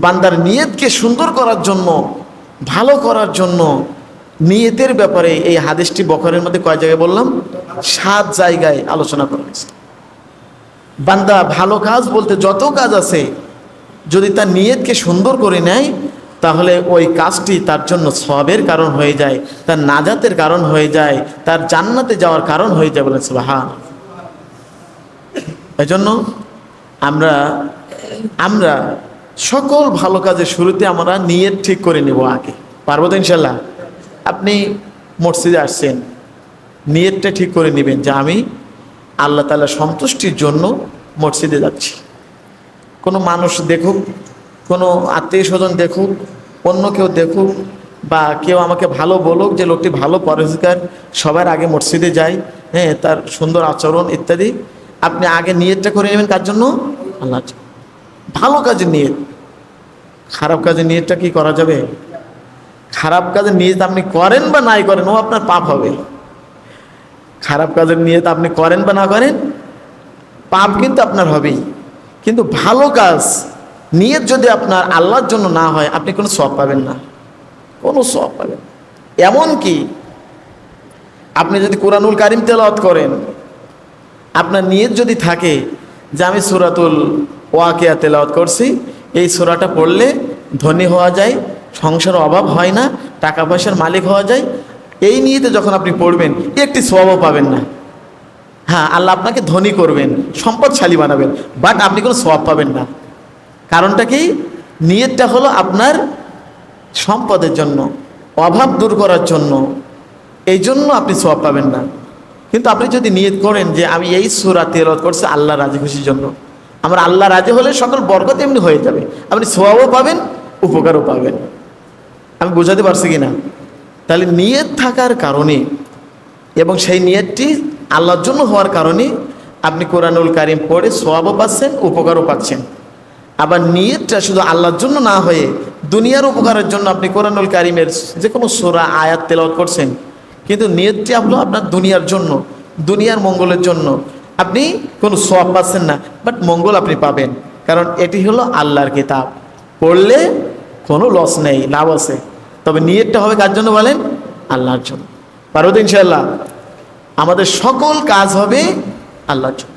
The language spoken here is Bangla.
বান্দার নিয়তকে সুন্দর করার জন্য, ভালো করার জন্য নিয়তের ব্যাপারে এই হাদিসটি বখারের মধ্যে কয় জায়গায় বললাম? 7 জায়গায় আলোচনা করা হয়েছে। বান্দা ভালো কাজ বলতে যত কাজ আছে, যদি তার নিয়তকে সুন্দর করে নেয় তাহলে ওই কাজটি তার জন্য সওয়াবের কারণ হয়ে যায়, তার নাজাতের কারণ হয়ে যায়, তার জান্নাতে যাওয়ার কারণ হয়ে যায়। বলেন সুবহানাল্লাহ। এজন্য আমরা সকল ভালো কাজের শুরুতে আমরা নিয়ত ঠিক করে নেব আগে। পারবো তো ইনশাল্লাহ? আপনি মসজিদে আসছেন, নিয়তটা ঠিক করে নেবেন যে আমি আল্লাহ তাআলা সন্তুষ্টির জন্য মসজিদে যাচ্ছি। কোনো মানুষ দেখুক, কোনো আত্মীয় স্বজন দেখুক, অন্য কেউ দেখুক, বা কেউ আমাকে ভালো বলুক যে লোকটি ভালো পরিষ্কার, সবার আগে মসজিদে যায়, হ্যাঁ, তার সুন্দর আচরণ ইত্যাদি, আপনি আগে নিয়তটা করে নেবেন কার জন্য? আল্লাহ। ভালো কাজের নিয়ত। খারাপ কাজের নিয়তটা কি করা যাবে? খারাপ কাজের নিয়ত আপনি করেন বা নাই করেন, ও আপনার পাপ হবে। খারাপ কাজের নিয়ত আপনি করেন বা না করেন, পাপ কিন্তু আপনার হবেই। কিন্তু ভালো কাজ নিয়ত যদি আপনার আল্লাহর জন্য না হয়, আপনি কোনো সওয়াব পাবেন না, কোনো সওয়াব পাবেন। এমনকি আপনি যদি কোরআনুল কারীম তেলাওয়াত করেন, আপনার নিয়ত যদি থাকে যে আমি সূরাতুল ওয়াকিয়া তেলাওয়াত করছি, এই সূরাটা পড়লে ধনী হওয়া যায়, সংসার অভাব হয় না, টাকা পয়সার মালিক হওয়া যায়, এই নিয়তে যখন আপনি পড়বেন, একটি সওয়াবও পাবেন না। হ্যাঁ, আল্লাহ আপনাকে ধনী করবেন, সম্পদশালী বানাবেন, বাট আপনি কোনো সওয়াব পাবেন না। কারণটা কি? নিয়তটা হলো আপনার সম্পদের জন্য, অভাব দূর করার জন্য, এই জন্য আপনি সওয়াব পাবেন না। কিন্তু আপনি যদি নিয়ত করেন যে আমি এই সূরা তেলাওয়াত করছি আল্লাহ রাজি খুশির জন্য, আমরা আল্লাহ রাজি হলে সকল বরকত এমনি হয়ে যাবে, আপনি সওয়াবও পাবেন, উপকারও পাবেন। আমি বোঝাতে পারছি কি না? তাহলে নিয়ত থাকার কারণে এবং সেই নিয়তটি আল্লাহর জন্য হওয়ার কারণে আপনি কোরআনুল কারীম পড়ে সওয়াবও পাচ্ছেন, উপকারও পাচ্ছেন। আবার নিয়তটা শুধু আল্লাহর জন্য না হয়ে দুনিয়ার উপকারের জন্য আপনি কোরআনুল কারীমের যে কোনো সূরা আয়াত তেলাওয়াত করছেন, কিন্তু নিয়তটি হলো আপনার দুনিয়ার জন্য, দুনিয়ার মঙ্গলের জন্য, আপনি কোনো সওয়াব পাচ্ছেন না, বাট মঙ্গল আপনি পাবেন। কারণ এটি হলো আল্লাহর কিতাব, পড়লে কোনো লস নেই, লাভ আছে। তবে নিয়তটা হবে কার জন্য বলেন? আল্লাহর জন্য। পারবো তো ইনশাআল্লাহ? আমাদের সকল কাজ হবে আল্লাহর জন্য।